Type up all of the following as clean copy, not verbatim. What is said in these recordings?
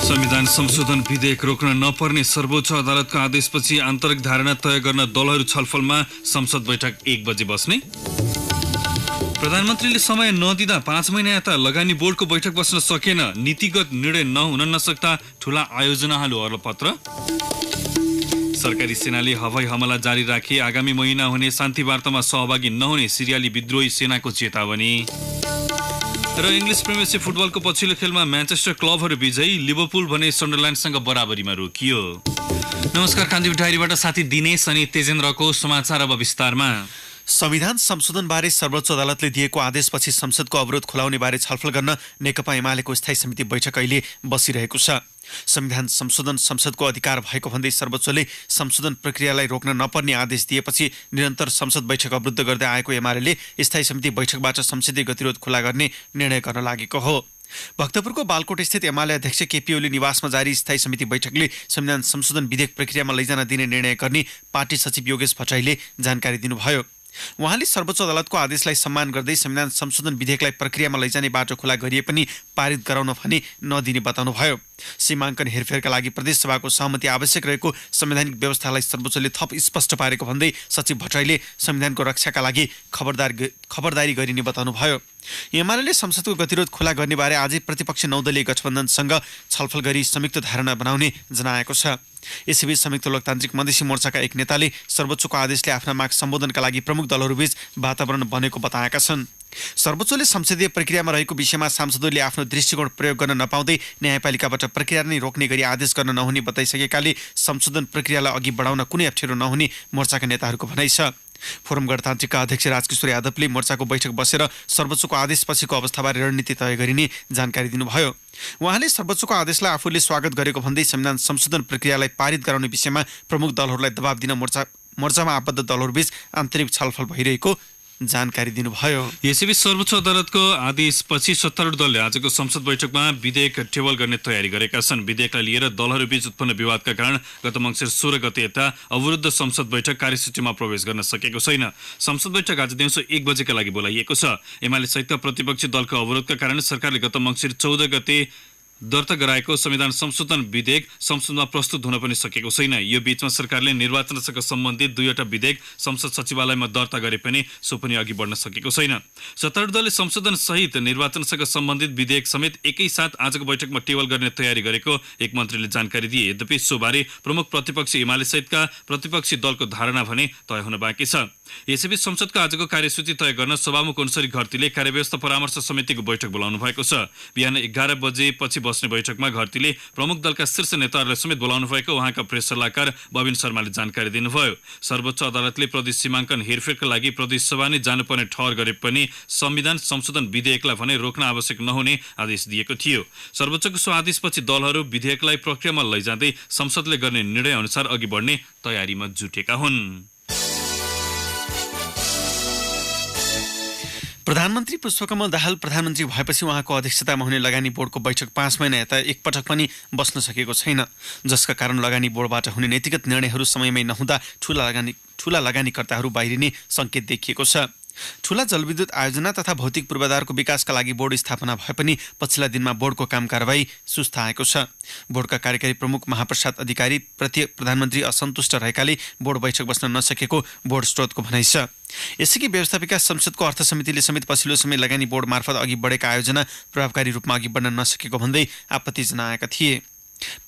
संविधान संशोधन विधेयक रोक्न नपर्ने सर्वोच्च अदालतको आदेशपछि आन्तरिक धारणा तय गर्न दलहरू छलफलमा संसद बैठक 1 बजे बस्ने। प्रधानमन्त्रीले समय नदिँदा 5 महिना यता लगानी बोर्डको बैठक बस्न सकेन। नीतिगत निर्णय नहुन नसक्दा ठूला आयोजनाहरू अलपत्र। सरकारी सेनाले हवाई हमला जारी राखे। आगामी महिना हुने शान्ति वार्तामा सहभागी नहुने सिरियाली विद्रोही सेनाको चेतावनी। र इङ्ग्लिस प्रिमियरसिप फुटबलको पछिल्लो खेलमा म्यान्चेस्टर क्लबहरू विजयी। लिभरपुल भने सन्डरल्यान्डसँग बराबरीमा रोकियो। नमस्कार, कान्तिपुर डायरीबाट साथी दिनेश अनि तेजेन्द्रको समाचार अब विस्तारमा। संविधान संशोधनबारे सर्वोच्च अदालतले दिएको आदेशपछि संसदको अवरोध खुलाउने बारे छलफल गर्न नेकपा एमालेको स्थायी समिति बैठक अहिले बसिरहेको छ। संविधान संशोधन संसदको अधिकार भएको भन्दै सर्वोच्चले संशोधन प्रक्रियालाई रोक्न नपर्ने आदेश दिएपछि निरन्तर संसद बैठक अवरुद्ध गर्दै आएको एमाले स्थायी समिति बैठकबाट संसदीय गतिरोध खुला गर्ने निर्णय गर्न लागेको हो। भक्तपुरको बालकोट स्थित एमाले अध्यक्ष केपी ओली निवासमा जारी स्थायी समिति बैठकले संविधान संशोधन विधेयक प्रक्रियामा लैजान दिने निर्णय गर्ने पार्टी सचिव योगेश भट्टराईले जानकारी दिनुभयो। उहाँले सर्वोच्च अदालतको आदेशलाई सम्मान गर्दै संविधान संशोधन विधेयकलाई प्रक्रियामा लैजाने बाटो खुला गरिए पनि पारित गराउन भने नदिने बताउनुभयो। सीमाङ्कन हेरफेरका लागि प्रदेशसभाको सहमति आवश्यक रहेको संवैधानिक व्यवस्थालाई सर्वोच्चले थप स्पष्ट पारेको भन्दै सचिव भट्टराईले संविधानको रक्षाका लागि खबरदारी गरिने बताउनुभयो। एमाले संसदको गतिरोध खुला गर्ने बारे आजै प्रतिपक्ष 9 दलीय गठबन्धनसँग छलफल गरी संयुक्त धारणा बनाउने जनाएको छ। यसैबीच संयुक्त लोकतान्त्रिक मधेसी मोर्चाका एक नेताले सर्वोच्चको आदेशले आफ्ना माग सम्बोधनका लागि प्रमुख दलहरूबीच वातावरण बनेको बताएका छन्। सर्वोच्चले संसदीय प्रक्रियामा रहेको विषयमा सांसदहरूले आफ्नो दृष्टिकोण प्रयोग गर्न नपाउँदै न्यायपालिकाबाट प्रक्रिया नै रोक्ने गरी आदेश गर्न नहुने बताइसकेकाले संशोधन प्रक्रियालाई अघि बढाउन कुनै अप्ठ्यारो नहुने मोर्चाका नेताहरूको भनाइ छ। फोरम गणतान्त्रिकका अध्यक्ष राजकिशोर यादवले मोर्चाको बैठक बसेर सर्वोच्चको आदेशपछिको अवस्थाबारे रणनीति तय गरिने जानकारी दिनुभयो। उहाँले सर्वोच्चको आदेशलाई आफूले स्वागत गरेको भन्दै संविधान संशोधन प्रक्रियालाई पारित गराउने विषयमा प्रमुख दलहरूलाई दबाब दिन मोर्चामा आबद्ध दलहरूबीच आन्तरिक छलफल भइरहेको जानकारी दिनुभयो। यसैबीच सर्वोच्च अदालतको आदेशपछि सत्तारूढ दलले आजको संसद बैठकमा विधेयक टेबल गर्ने तयारी गरेका छन्। विधेयकलाई लिएर दलहरूबीच उत्पन्न विवादका कारण गत मङ्सिर 16 गते यता अवरुद्ध संसद बैठक कार्यसूचीमा प्रवेश गर्न सकेको छैन। संसद बैठक आज दिउँसो 1 बजेका लागि बोलाइएको छ। एमाले सहितका प्रतिपक्षी दलको अवरोधका कारण सरकारले गत मङ्सिर 14 गते दर्ता गराएको संविधान संशोधन विधेयक संसदमा प्रस्तुत हुन पनि सकेको छैन। यो बीचमा सरकारले निर्वाचनसँग सम्बन्धित 2वटा विधेयक संसद सचिवालयमा दर्ता गरे पनि सो पनि अघि बढ्न सकेको छैन। सत्तारूढ दलले संशोधन सहित निर्वाचनसँग सम्बन्धित विधेयक समेत एकैसाथ आजको बैठकमा टेबल गर्ने तयारी गरेको एक मन्त्रीले जानकारी दिए। यद्यपि सोबारे प्रमुख प्रतिपक्षी एमाले सहितका प्रतिपक्षी दलको धारणा भने तय हुन बाँकी छ। यसैबीच संसदको आजको कार्यसूची तय गर्न सभामुख अनुसारी घरतीले कार्यव्यवस्था परामर्श समितिको बैठक बोलाउनु भएको छ। बिहान 11 बजेपछि बस्ने बैठकमा घरतीले प्रमुख दलका शीर्ष नेताहरूलाई समेत बोलाउनु भएको उहाँका प्रेस सल्लाहकार बबिन शर्माले जानकारी दिनुभयो। सर्वोच्च अदालतले प्रदेश सीमाङ्कन हेरफेरका लागि प्रदेशसभा नै जानुपर्ने ठहर गरे पनि संविधान संशोधन विधेयकलाई भने रोक्न आवश्यक नहुने आदेश दिएको थियो। सर्वोच्चको सो आदेशपछि दलहरू विधेयकलाई प्रक्रियामा लैजाँदै संसदले गर्ने निर्णय अनुसार अघि बढ्ने तयारीमा जुटेका हुन्। प्रधानमन्त्री पुष्पकमल दाहाल प्रधानमन्त्री भएपछि उहाँको अध्यक्षतामा हुने लगानी बोर्डको बैठक 5 महिना यता एकपटक पनि बस्न सकेको छैन, जसका कारण लगानी बोर्डबाट हुने नीतिगत निर्णयहरू समयमै नहुँदा ठूला लगानीकर्ताहरू बाहिरिने सङ्केत देखिएको छ। ठूला जलविद्युत आयोजना तथा भौतिक पूर्वाधारको विकासका लागि बोर्ड स्थापना भए पनि पछिल्ला दिनमा बोर्डको काम कारबाही सुस्त आएको छ। बोर्डका कार्यकारी प्रमुख महाप्रसाद अधिकारी प्रति प्रधानमन्त्री असन्तुष्ट रहेकाले बोर्ड बैठक बस्न नसकेको बोर्ड स्रोतको भनाइ छ। यसैकी व्यवस्थापिका संसदको अर्थ समितिले समेत पछिल्लो समय लगानी बोर्ड मार्फत अघि बढेका आयोजना प्रभावकारी रूपमा अघि बढ्न नसकेको भन्दै आपत्ति जनाएका थिए।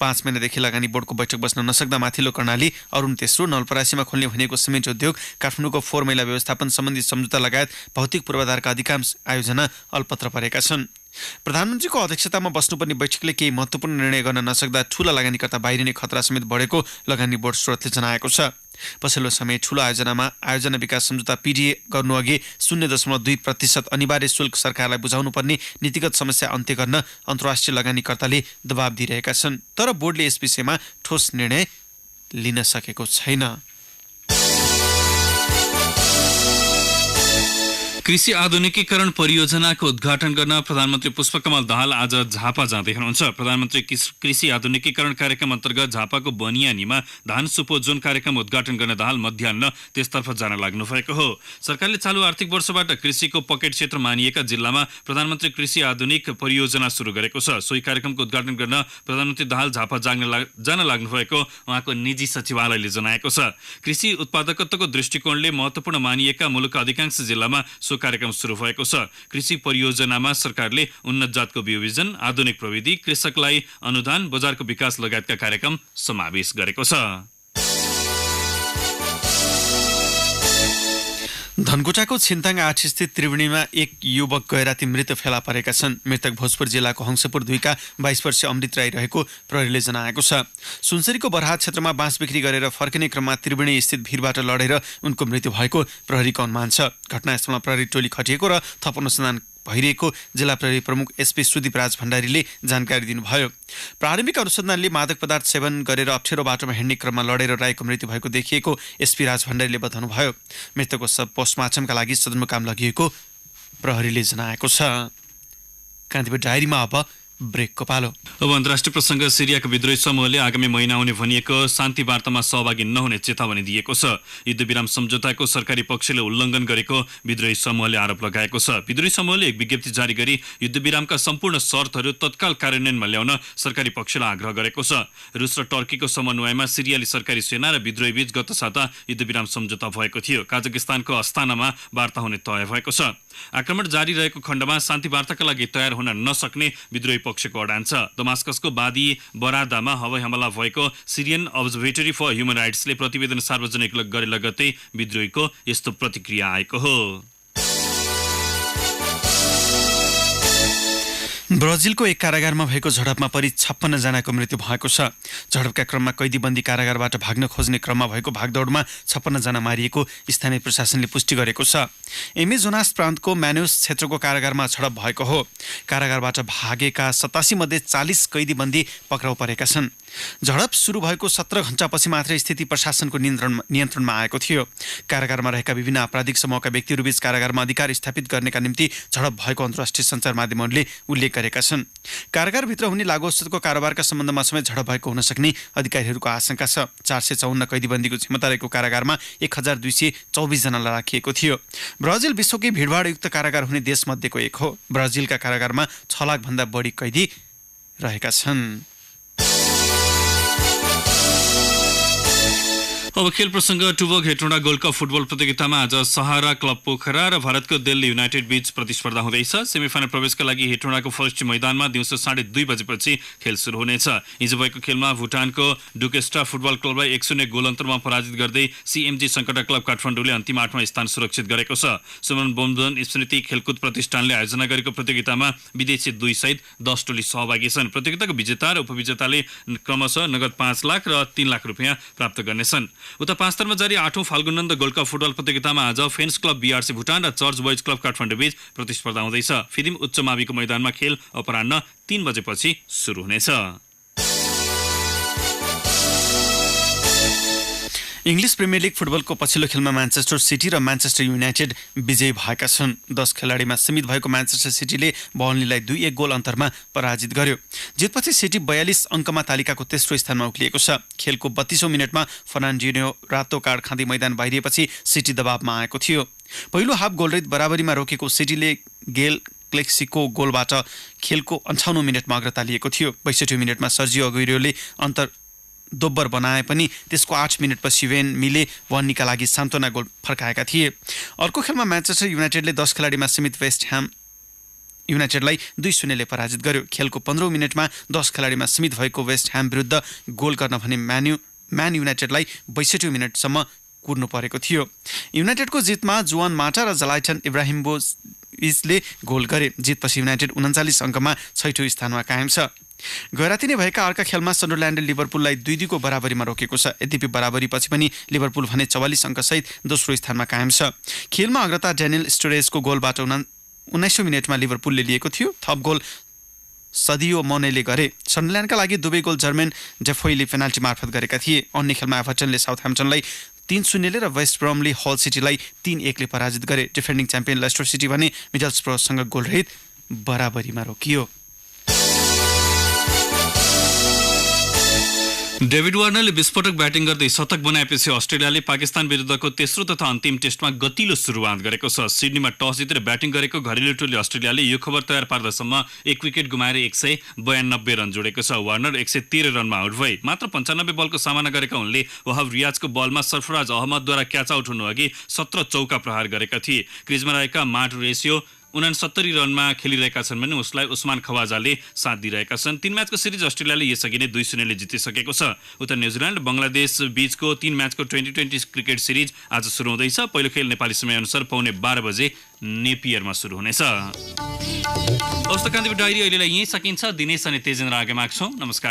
5 महिनादेखि लगानी बोर्डको बैठक बस्न नसक्दा माथिल्लो कर्णाली, अरुण तेस्रो, नलपरासीमा खोल्ने भनेको सिमेन्ट उद्योग, काठमाडौँको फोहोर मैला व्यवस्थापन सम्बन्धी सम्झौता लगायत भौतिक पूर्वाधारका अधिकांश आयोजना अल्पत्र परेका छन्। प्रधानमन्त्रीको अध्यक्षतामा बस्नुपर्ने बैठकले केही महत्त्वपूर्ण निर्णय गर्न नसक्दा ठूला लगानीकर्ता बाहिरिने खतरा समेत बढेको लगानी बोर्ड स्रोतले जनाएको छ। पछिल्लो समय ठूलो आयोजना विकास सम्झौता पिडिए गर्नुअघि 0.2% अनिवार्य शुल्क सरकारलाई बुझाउनु पर्ने नीतिगत समस्या अन्त्य गर्न अन्तर्राष्ट्रिय लगानीकर्ताले दबाब दिइरहेका छन्, तर बोर्डले यस विषयमा ठोस निर्णय लिन सकेको छैन। कृषि आधुनिकीकरण परियोजनाको उद्घाटन गर्न प्रधानमन्त्री पुष्पकमल दाहाल आज झापा जाँदै हुनुहुन्छ। प्रधानमन्त्री कृषि आधुनिकीकरण कार्यक्रम अन्तर्गत झापाको बनियानीमा धान सुपोजोन कार्यक्रम उद्घाटन गर्न दाहाल मध्याह्न त्यसतर्फ जान लाग्नु भएको हो। सरकारले चालु आर्थिक वर्षबाट कृषिको पकेट क्षेत्र मानिएका जिल्लामा प्रधानमन्त्री कृषि आधुनिक परियोजना सुरु गरेको छ। सोही कार्यक्रमको उद्घाटन गर्न प्रधानमन्त्री दाहाल झापा जान लाग्नु भएको उहाँको निजी सचिवालयले जनाएको छ। कृषि उत्पादकत्वको दृष्टिकोणले महत्त्वपूर्ण मानिएका मुलुकका अधिकांश जिल्लामा सो कार्यक्रम सुरु भएको छ। कृषि परियोजनामा सरकारले उन्नत जातको बिउ बिजन, आधुनिक प्रविधि, कृषकलाई अनुदान, बजारको विकास लगायतका कार्यक्रम समावेश गरेको छ। धनकुटाको छिन्ताङ 8 स्थित त्रिवेणीमा एक युवक गैराती मृत फेला परेका छन्। मृतक भोजपुर जिल्लाको हंसपुर 2 का 22 वर्षीय अमृत राई रहेको प्रहरीले जनाएको छ। सुनसरीको बरहा क्षेत्रमा बाँस बिक्री गरेर फर्किने क्रममा त्रिवेणी स्थित भिरबाट लडेर उनको मृत्यु भएको प्रहरीको अनुमान छ। घटनास्थलमा प्रहरी टोली खटिएको र थप अनुसन्धान भइरहेको जिल्ला प्रहरी प्रमुख एसपी सुदीप राज भण्डारीले जानकारी दिनुभयो। प्रारम्भिक अनुसन्धानले मादक पदार्थ सेवन गरेर अप्ठ्यारो बाटोमा हिँड्ने क्रममा लडेर राईको मृत्यु भएको देखिएको एसपी राज भण्डारीले बताउनुभयो। मृतकको शव पोस्टमार्टमका लागि सदरमुकाम लगिएको प्रहरीले जनाएको छ। कान्तिपुर डायरीमा अब ब्रेकको पालो। अब अन्तर्राष्ट्रिय प्रसङ्ग। सिरियाको विद्रोही समूहले आगामी महिना आउने भनिएको शान्ति वार्तामा सहभागी नहुने चेतावनी दिएको छ। युद्धविराम सम्झौताको सरकारी पक्षले उल्लङ्घन गरेको विद्रोही समूहले आरोप लगाएको छ। विद्रोही समूहले एक विज्ञप्ति जारी गरी युद्धविरामका सम्पूर्ण शर्तहरू तत्काल कार्यान्वयनमा ल्याउन सरकारी पक्षलाई आग्रह गरेको छ। रुस र टर्कीको समन्वयमा सिरियाली सरकारी सेना र विद्रोहीबीच गत साता युद्धविराम सम्झौता भएको थियो। काजाकिस्तानको अस्तानामा वार्ता हुने तय भएको छ। आक्रमण जारी रहेको खण्डमा शान्ति वार्ताका लागि तयार हुन नसक्ने विद्रोही पक्षको अडान छ। दमास्कसको बादी बरादामा हवाई हमला भएको सिरियन अब्जर्भेटरी फर ह्युमन राइट्सले प्रतिवेदन सार्वजनिक गरे लगत्तै विद्रोहीको यस्तो प्रतिक्रिया आएको हो। ब्राजिलको एक कारागारमा भएको झडपमा परि 56 जनाको मृत्यु भएको छ। झडपका क्रममा कैदीबन्दी कारागारबाट भाग्न खोज्ने क्रममा भएको भागदौडमा 56 जना मारिएको स्थानीय प्रशासनले पुष्टि गरेको छ। एमेजोनास प्रान्तको म्यान्युस क्षेत्रको कारागारमा झडप भएको हो। कारागारबाट भागेका 87 मध्ये 40 कैदीबन्दी पक्राउ परेका छन्। झडप सुरु भएको 17 घण्टापछि मात्रै स्थिति प्रशासनको नियन्त्रणमा आएको थियो। कारागारमा रहेका विभिन्न आपराधिक समूहका व्यक्तिहरूबीच कारागारमा अधिकार स्थापित गर्नेका निम्ति झडप भएको अन्तर्राष्ट्रिय सञ्चार माध्यमहरूले उल्लेख गरेका छन्। कारागारभित्र हुने लागु औषधको कारोबारका सम्बन्धमा समेत झडप भएको हुन सक्ने अधिकारीहरूको आशंका छ। 454 कैदीबन्दीको क्षमता रहेको कारागारमा 1224 जनालाई राखिएको थियो। ब्राजिल विश्वकै भिडभाडयुक्त कारागार हुने देशमध्येको एक हो। ब्राजिलका कारागारमा 6 लाखभन्दा बढी कैदी रहेका छन्। अब खेल प्रसङ्ग। टुबोक हेटौँडा गोल्ड कप फुटबल प्रतियोगितामा आज सहारा क्लब पोखरा र भारतको दिल्ली युनाइटेड बीच प्रतिस्पर्धा हुँदैछ। सेमिफाइनल प्रवेशका लागि हेटौँडाको फर्स्ट मैदानमा दिउँसो 2:30 बजेपछि खेल सुरु हुनेछ। हिजो भएको खेलमा भुटानको डुकेस्टा फुटबल क्लबलाई 1-0 गोल अन्तरमा पराजित गर्दै सीएमजी सङ्कटा क्लब काठमाडौँले अन्तिम 8मा स्थान सुरक्षित गरेको छ। सुमन बोम्बन स्मृति खेलकुद प्रतिष्ठानले आयोजना गरेको प्रतियोगितामा विदेशी 2 सहित 10 टोली सहभागी छन्। प्रतियोगिताको विजेता र उपविजेताले क्रमशः नगद 5 लाख र 3 लाख रुपियाँ प्राप्त गर्नेछन्। उता पाँचतरमा जारी 8औं फाल्गुनन्द गोल्ड कप फुटबल प्रतियोगितामा आज फेन्स क्लब बीआरसी भुटान र चर्च बोइज क्लब काठमाडौँ बीच प्रतिस्पर्धा हुँदैछ। फिदिम उच्च माविको मैदानमा खेल अपराह्न 3 बजेपछि सुरु हुनेछ। इङ्ग्लिस प्रिमियर लिग फुटबलको पछिल्लो खेलमा म्यान्चेस्टर सिटी र म्यान्चेस्टर युनाइटेड विजयी भएका छन्। 10 खेलाडीमा सीमित भएको म्यान्चेस्टर सिटीले बर्नलीलाई 2-1 गोल अन्तरमा पराजित गर्यो। जितपछि सिटी 42 अङ्कमा तालिकाको तेस्रो स्थानमा उक्लिएको छ। खेलको 32औं मिनेटमा फर्नान्डिन्हो रातो कार्ड खाँदै मैदान बाहिरिएपछि सिटी दबावमा आएको थियो। पहिलो हाफ गोलरहित बराबरीमा रोकेको सिटीले गेल क्लेक्सीको गोलबाट खेलको 58औं मिनेटमा अग्रता लिएको थियो। 62औं मिनेटमा सर्जियो अगुइरोले अन्तर दोब्बर बनाए पनि त्यसको 8 मिनेटपछि वेन मिले वर्नीका लागि सान्त्वना गोल फर्काएका थिए। अर्को खेलमा म्यान्चेस्टर युनाइटेडले 10 खेलाडीमा सीमित वेस्ट ह्याम युनाइटेडलाई 2-0ले पराजित गर्यो। खेलको 15औं मिनेटमा 10 खेलाडीमा सीमित भएको वेस्ट ह्याम विरुद्ध गोल गर्न भने म्यान युनाइटेडलाई 62औं मिनेटसम्म कुर्नु परेको थियो। युनाइटेडको जितमा जुआन माटा र जलाइटन इब्राहिमोभिचले गोल गरे। जितपछि युनाइटेड 39 अङ्कमा 6औं स्थानमा कायम छ। गैराती नै भएका अर्का खेलमा सन्डरल्यान्डले लिभरपुललाई 2-2 को बराबरीमा रोकेको छ। यद्यपि बराबरीपछि पनि लिभरपुल भने 44 अङ्कसहित दोस्रो स्थानमा कायम छ। खेलमा अग्रता डेनियल स्टोरेजको गोलबाट 19औं मिनेटमा लिभरपुलले लिएको थियो। थप गोल सदियो मनेले गरे। सन्डरल्यान्डका लागि दुवै गोल जर्मेन डेफोइले पेनाल्टी मार्फत गरेका थिए। अन्य खेलमा एभर्टनले साउथह्याम्पटनलाई 3-0 ले र वेस्ट ब्रमले हल सिटीलाई 3-1 ले पराजित गरे। डिफेन्डिङ च्याम्पियन लेस्टर सिटी भने मिडलस्ब्रोसँग गोलरहित बराबरीमा रोकियो। डेभिड वार्नरले विस्फोटक ब्याटिङ गर्दै शतक बनाएपछि अस्ट्रेलियाले पाकिस्तान विरुद्धको तेस्रो तथा अन्तिम टेस्टमा गतिलो सुरुवात गरेको छ। सिडनीमा टस जितेर ब्याटिङ गरेको घरेलु टोली अस्ट्रेलियाले यो खबर तयार पार्दासम्म 1 विकेट गुमाएर 192 रन जोडेको छ। वार्नर 113 रनमा आउट भए। मात्र 95 बलको सामना गरेका उनले वहाब रियाजको बलमा सरफराज अहमदद्वारा क्याच आउट हुनु अघि 17 चौका प्रहार गरेका थिए। क्रिजमा रहेका मार्ट रेसियो 69 रनमा खेलिरहेका छन् भने उसलाई उस्मान खवाजाले साथ दिइरहेका छन्। 3 म्याचको सिरिज अस्ट्रेलियाले यसअघि नै 2-0 ले जितिसकेको छ। उता न्युजिल्यान्ड र बङ्गलादेश बीचको 3 म्याचको T20 क्रिकेट सिरिज आज सुरु हुँदैछ। पहिलो खेल नेपाली समयअनुसार पौने 12 बजे नेपियरमा सुरु हुनेछ। अवस्था कान्तिपुर डायरी अहिलेलाई यहीँ सकिन्छ। दिनेश अनि तेजेन्द्र आगेमा छौँ। नमस्कार।